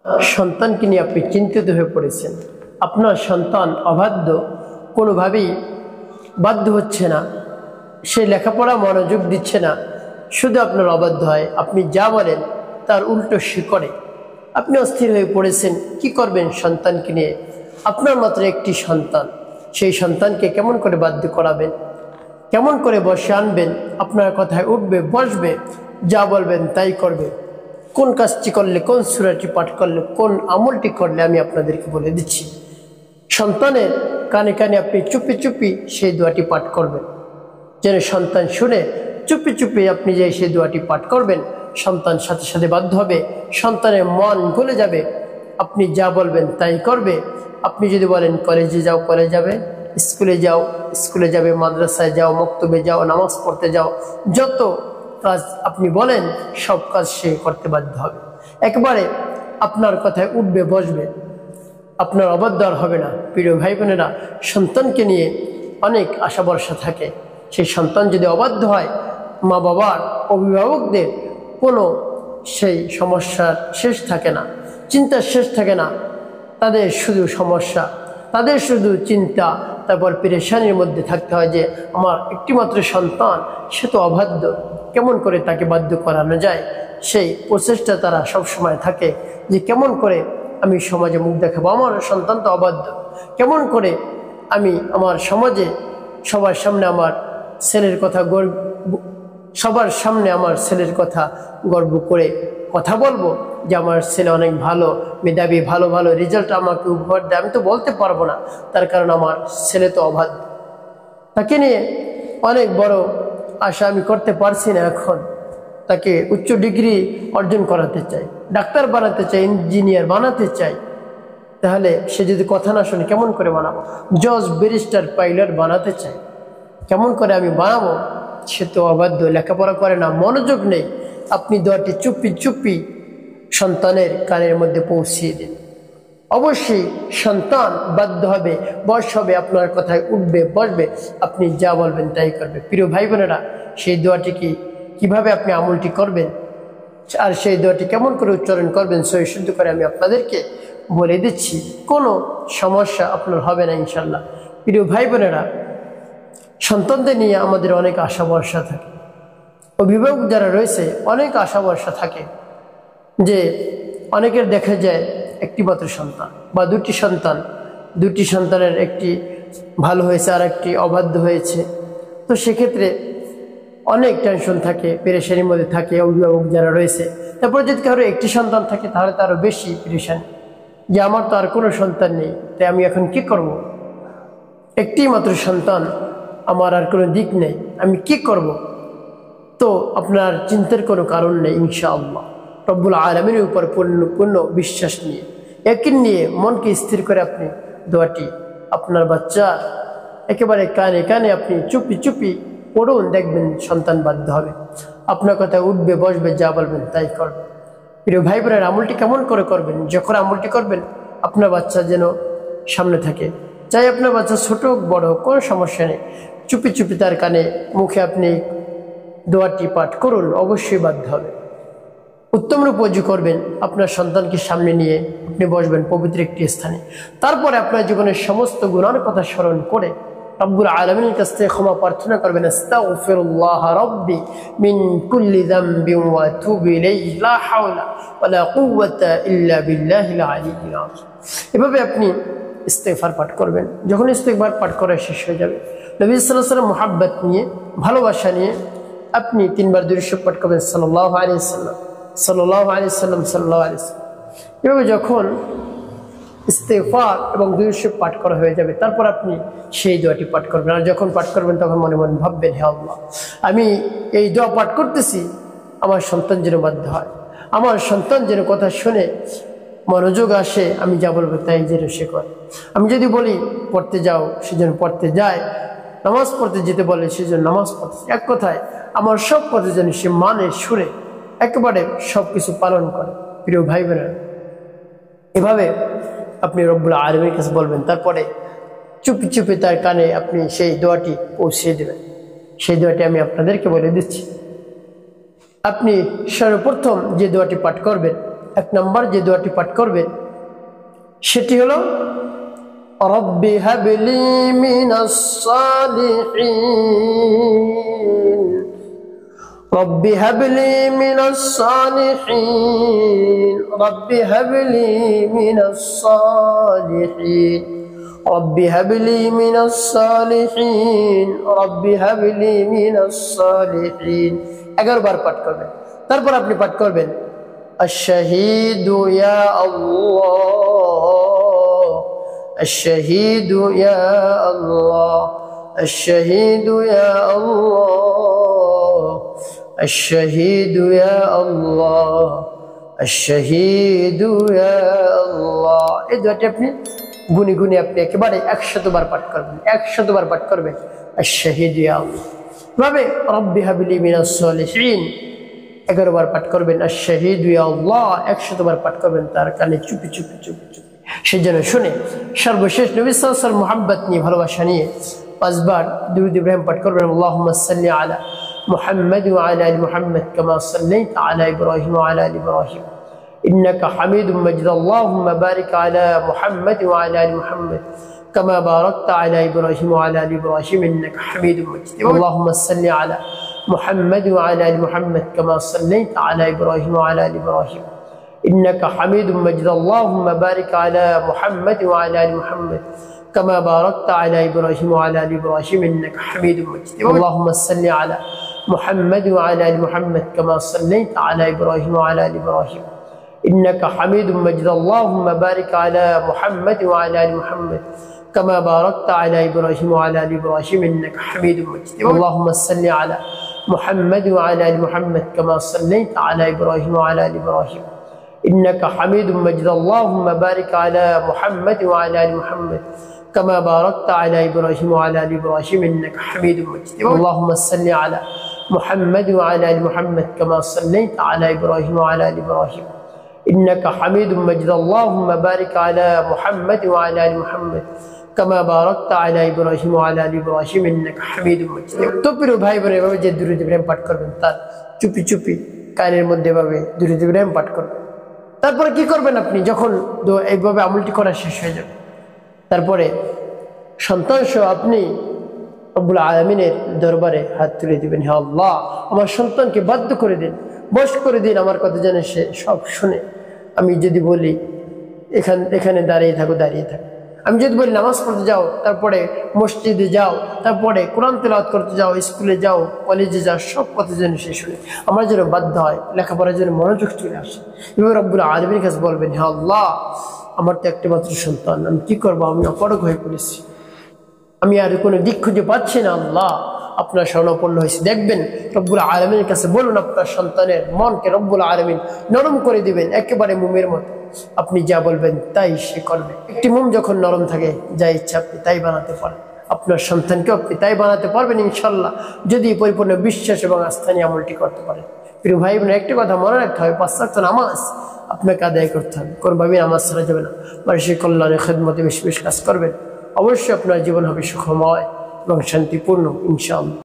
সন্তানকে নিয়ে আপনি চিন্তিত হয়ে পড়েছেন। আপনার সন্তান অবাধ্য, কোনোভাবেই বাধ্য হচ্ছে না, সে লেখাপড়া মনোযোগ দিচ্ছে না, শুধু আপনার অবাধ্য হয়। আপনি যা বলেন তার উল্টো সে করে। আপনি অস্থির হয়ে পড়েছেন, কি করবেন সন্তানকে নিয়ে? আপনার মাত্র একটি সন্তান, সেই সন্তানকে কেমন করে বাধ্য করাবেন? কেমন করে বসে আনবেন? আপনার কথায় উঠবে, বসবে, যা বলবেন তাই করবে। কোন কাজটি করলে, কোন সূরাটি পাঠ করলে, কোন আমলটি করলে আমি আপনাদেরকে বলে দিচ্ছি। সন্তানের কানে কানে আপনি চুপি চুপি সেই দোয়াটি পাঠ করবেন, যেন সন্তান শুনে চুপি চুপি আপনি যে সেই দোয়াটি পাঠ করবেন, সন্তান সাথে সাথে বাধ্য হবে, সন্তানের মন গলে যাবে, আপনি যা বলবেন তাই করবে। আপনি যদি বলেন কলেজে যাও, কলেজে যাবে, স্কুলে যাও, স্কুলে যাবে, মাদ্রাসায় যাও, মক্তবে যাও, নামাজ পড়তে যাও, যত কাজ আপনি বলেন সব কাজ সে করতে বাধ্য হবে। একবারে আপনার কথায় উঠবে, বসবে, আপনার অবাধ্য আর হবে না। প্রিয় ভাই বোনেরা, সন্তানকে নিয়ে অনেক আশা ভরসা থাকে। সেই সন্তান যদি অবাধ্য হয়, মা বাবার, অভিভাবকদের কোনো সেই সমস্যার শেষ থাকে না, চিন্তার শেষ থাকে না। তাদের শুধু সমস্যা, তাদের শুধু চিন্তা, তারপর পেরেশানির মধ্যে থাকতে হয় যে আমার একটিমাত্র সন্তান, সে তো অবাধ্য, কেমন করে তাকে বাধ্য করানো যায়। সেই প্রচেষ্টা তারা সবসময় থাকে যে কেমন করে আমি সমাজে মুখ দেখাবো, আমার সন্তান তো অবাধ্য, কেমন করে আমি আমার সমাজে সবার সামনে আমার ছেলের কথা সবার সামনে আমার ছেলের কথা গর্ব করে কথা বলবো যে আমার ছেলে অনেক ভালো, মেধাবী, ভালো ভালো রেজাল্ট আমাকে উপহার দেয়। আমি তো বলতে পারবো না, তার কারণ আমার ছেলে তো অবাধ্য। তাকে নিয়ে অনেক বড় আশা আমি করতে পারছি না। এখন তাকে উচ্চ ডিগ্রি অর্জন করাতে চাই, ডাক্তার বানাতে চাই, ইঞ্জিনিয়ার বানাতে চাই। তাহলে সে যদি কথা না শোনে কেমন করে বানাবো? জজ, ব্যারিস্টার, পাইলট বানাতে চাই, কেমন করে আমি বানাবো? সে তো অবাধ্য, লেখাপড়া করে না, মনোযোগ নেই। আপনি দোয়াটি চুপি চুপি সন্তানের কানের মধ্যে পৌঁছিয়ে দিন। অবশ্যই সন্তান বাধ্য হবে, বয়স হবে, আপনার কথায় উঠবে, বসবে, আপনি যা বলবেন তাই করবে। প্রিয় ভাই বোনেরা, সেই দোয়াটি কিভাবে আপনি আমলটি করবেন আর সেই দোয়াটি কেমন করে উচ্চারণ করবেন সহি শুদ্ধ করে আমি আপনাদেরকে বলে দিচ্ছি। কোনো সমস্যা আপনার হবে না ইনশাল্লাহ। প্রিয় ভাই বোনেরা, সন্তানদের নিয়ে আমাদের অনেক আশা ভরসা থাকে। অভিভাবক যারা রয়েছে অনেক আশা ভরসা থাকে যে অনেকের দেখা যায় একটি মাত্র সন্তান বা দুটি সন্তান, দুটি সন্তানের একটি ভালো হয়েছে আর একটি অবাধ্য হয়েছে। তো সেক্ষেত্রে অনেক টেনশন থাকে, পেরেশানির মধ্যে থাকে অভিভাবক যারা রয়েছে। তারপর যদি কারো একটি সন্তান থাকে তাহলে তো আরও বেশি পেরেশানি যে আমার তো আর কোনো সন্তান নেই, তাই আমি এখন কি করব? একটি মাত্র সন্তান, আমার আর কোনো দিক নেই, আমি কি করব? তো আপনার চিন্তার কোনো কারণ নেই। ইনশাআল্লাহ রব্বুল আলামিনের উপর পূর্ণ বিশ্বাস নিয়ে, ইয়াকিন নিয়ে, মনকে স্থির করে আপনি দোয়াটি আপনার বাচ্চা একেবারে কানে কানে আপনি চুপি চুপি পড়ুন, দেখবেন সন্তান বাধ্য হবে, আপনার কথা উঠবে, বসবে, যা বলবেন তাই করবে। প্রিয় ভাই বোনের, আমলটি কেমন করে করবেন? যখন আমলটি করবেন আপনার বাচ্চা যেন সামনে থাকে, চাই আপনার বাচ্চা ছোট হোক বড় হোক, কোনো সমস্যা নেই, চুপি চুপি তার কানে মুখে আপনি দোয়াটি পাঠ করুন, অবশ্যই বাধ্য হবে। উত্তম রূপ ওযু করবেন, আপনার সন্তানকে সামনে নিয়ে আপনি বসবেন পবিত্র একটি স্থানে। তারপরে আপনার জীবনের সমস্ত গুনার কথা স্মরণ করে রব্বুল আলামিনের কাছ থেকে ক্ষমা প্রার্থনা করবেন। আস্তাগফিরুল্লাহ রাব্বি মিন কুল্লি যামবিন ওয়া আতুবু ইলাইহি লা হাওলা ওয়া লা কুওয়াতা ইল্লা বিল্লাহিল আলিয়্যিল আযীম। এভাবে আপনি ইস্তেগফার পাঠ করবেন। যখন ইস্তেগফার পাঠ করা শেষ হয়ে যাবে, নবী সাল্লাল্লাহু আলাইহি ওয়াসাল্লাম মুহাব্বত নিয়ে, ভালোবাসা নিয়ে আপনি তিনবার দুরূদ শরীফ পাঠ করবেন, সাল্লাল্লাহু আলাইহি ওয়াসাল্লাম, সাল্লাল্লাহু আলাইহি ওয়াসাল্লাম, সাল্লাল্লাহু আলাইহি ওয়াসাল্লাম। এভাবে যখন ইস্তেগফার এবং দুরূদ শরীফ পাঠ করা হয়ে যাবে, তারপর আপনি সেই দোয়াটি পাঠ করবেন। আর যখন পাঠ করবেন তখন মনে মনে ভাববেন, হে আল্লাহ, আমি এই দোয়া পাঠ করতেছি, আমার সন্তান যেন বাধ্য হয়, আমার সন্তান যেন কথা শুনে মনোযোগ আসে, আমি যা বলবো তাই যেন সে করে। আমি যদি বলি পড়তে যাও, সে যেন পড়তে যায়, নামাজ পড়তে যেতে বলে সে যেন নামাজ পড়তে, এক কথায় আমার সব কথা যেন সে মানে, শুনে একেবারে সব কিছু পালন করে। প্রিয় ভাই বোনেরা, এভাবে আপনি রব্বুল আলামিনের কাছে বলবেন, তারপরে চুপি চুপি তার কানে আপনি সেই দোয়াটি পৌঁছিয়ে দেবেন। সেই দোয়াটি আমি আপনাদেরকে বলে দিচ্ছি। আপনি সর্বপ্রথম যে দোয়াটি পাঠ করবেন, এক নম্বর যে দোয়াটি পাঠ করবেন সেটি হলো রব্বি হাবলি মিনাস সালিহিন, রব্বি হাবলি মিনাস সালিহিন, রব্বি হাবলি মিনাস সালিহিন, রব্বি হাবলি মিনাস সালিহিন, রব্বি হাবলি মিনাস সালিহিন। 11 বার পাঠ করবেন। তারপর আপনি পাঠ করবেন আশ-শাহীদু ইয়া আল্লাহ, আশ-শাহীদু ইয়া আল্লাহ, আশ-শাহীদু ইয়া আল্লাহ, আশ-শাহীদু ইয়া আল্লাহ, আশ-শাহীদু ইয়া আল্লাহ। এই দুটি আপনি গুনি গুনি আপনি একেবারে 100 বার পাঠ করবেন, 100 বার পাঠ করবেন আশ-শাহীদু ইয়া আল্লাহ। ভাবে রব্বি হাবলি মিনাস সালিহিন 11 বার পাঠ করবেন, আশ-শাহীদু ইয়া আল্লাহ 100 বার পাঠ করবেন তার কানে চুপি চুপি চুপি চুপি, সে যেন শুনে। সর্বশেষ নবী সাল্লাল্লাহু আলাইহি ওয়াসাল্লাম মুহাব্বত নিয়ে, ভালোবাসা নিয়ে 5 বার দুরূদ ইব্রাহিম পাঠ করবেন। আল্লাহুম্মা সাল্লি আলা মুহাম্মাদ ওয়া আলা আলি মুহাম্মাদ কামা সাল্লাইতা আলা ইব্রাহিম ওয়া আলা আলি ইব্রাহিম ইন্নাকা হামিদুম মাজিদ। আল্লাহুম্মা বারিক আলা মুহাম্মাদ ওয়া আলা আলি মুহাম্মাদ كما باركت على إبراهيم وعلى آل إبراهيم إنك حميد مجيد. اللهم صل على محمد وعلى آل محمد كما صليت على إبراهيم وعلى آل إبراهيم إنك حميد مجيد. اللهم بارك على محمد وعلى آل محمد كما باركت على إبراهيم وعلى آل إبراهيم إنك حميد مجيد. اللهم صل على محمد وعلى آل محمد كما صليت على إبراهيم وعلى آل إبراهيم إنك حميد مجيد. اللهم بارك على محمد وعلى آل محمد كما باركت على إبراهيم وعلى آل إبراهيم إنك حميد مجيد. اللهم صل على محمد وعلى آل محمد كما صليت على إبراهيم وعلى آل إبراهيم إنك حميد مجيد. اللهم بارك على محمد وعلى آل محمد كما باركت على إبراهيم وعلى آل إبراهيم إنك حميد مجيد. اللهم صل على محمد وعلى آل محمد كما صليت على إبراهيم وعلى آل إبراهيم إنك حميد مجيد. اللهم بارك على محمد وعلى آل محمد كما باركت على إبراهيم وعلى آل إبراهيم إنك حميد مجيد. তো প্রিয় ভাই বোন, এভাবে যে দুরূদ ইব্রাহিম পাঠ করবেন তার চুপি চুপি কানের মধ্যে এভাবে দুরূদ ইব্রাহিম পাঠ করবেন। তারপরে কি করবেন আপনি, যখন এইভাবে আমলটি করা শেষ হয়ে যাবে, তারপরে সন্তান সহ আপনি রব্বুল আলামিনের দরবারে হাত তুলে দিবেন। হে আল্লাহ, আমার সন্তানকে বাধ্য করে দিন, বশ করে দিন, আমার কথা যেন সে সব শুনে। আমি যদি বলি এখানে দাঁড়িয়ে থাকো, দাঁড়িয়ে থাকো। আমি যদি বলি নামাজ পড়তে যাও, তারপরে মসজিদে যাও, তারপরে কোরআন তেলাওয়াত করতে যাও, স্কুলে যাও, কলেজে যাও, সব কথা যেন সে শুনে। আমার যেন বাধ্য হয়, লেখাপড়ার জন্য মনোযোগ চলে আসে। এবার রব্বুল আলামিনের কাছে বলবেন, হে আল্লাহ, আমার তো একটা মাত্র সন্তান, আমি কি করবো, আমি অপারগ হয়ে পড়েছি, আমি আর কোনো দিক খুঁজে পাচ্ছি না। আল্লাহ, আপনার শরণাপন্ন হয়েছে। দেখবেন রব্বুল আলামিনের কাছে বলুন, আপনার সন্তানের মনকে রব্বুল আলামিন নরম করে দিবেন, একেবারে মোমের মতো। আপনি যা বলবেন তাই সে করবে। একটি মোম যখন নরম থাকে, যা ইচ্ছা আপনি তাই বানাতে পারেন। আপনার সন্তানকেও আপনি তাই বানাতে পারবেন ইনশাল্লাহ, যদি পরিপূর্ণ বিশ্বাস এবং আস্থা নিয়ে আমলটি করতে পারেন। প্রিয় ভাই বোন, একটি কথা মনে রাখতে হবে, 5 ওয়াক্ত নামাজ আপনাকে আদায় করতে হবে। কোনোভাবেই নামাজ ছাড়া যাবে না। মানুষের কল্যাণে খেদমতে বেশি বেশি কাজ করবেন, অবশ্যই আপনার জীবন হবে সুখময় এবং শান্তিপূর্ণ ইনশাআল্লাহ।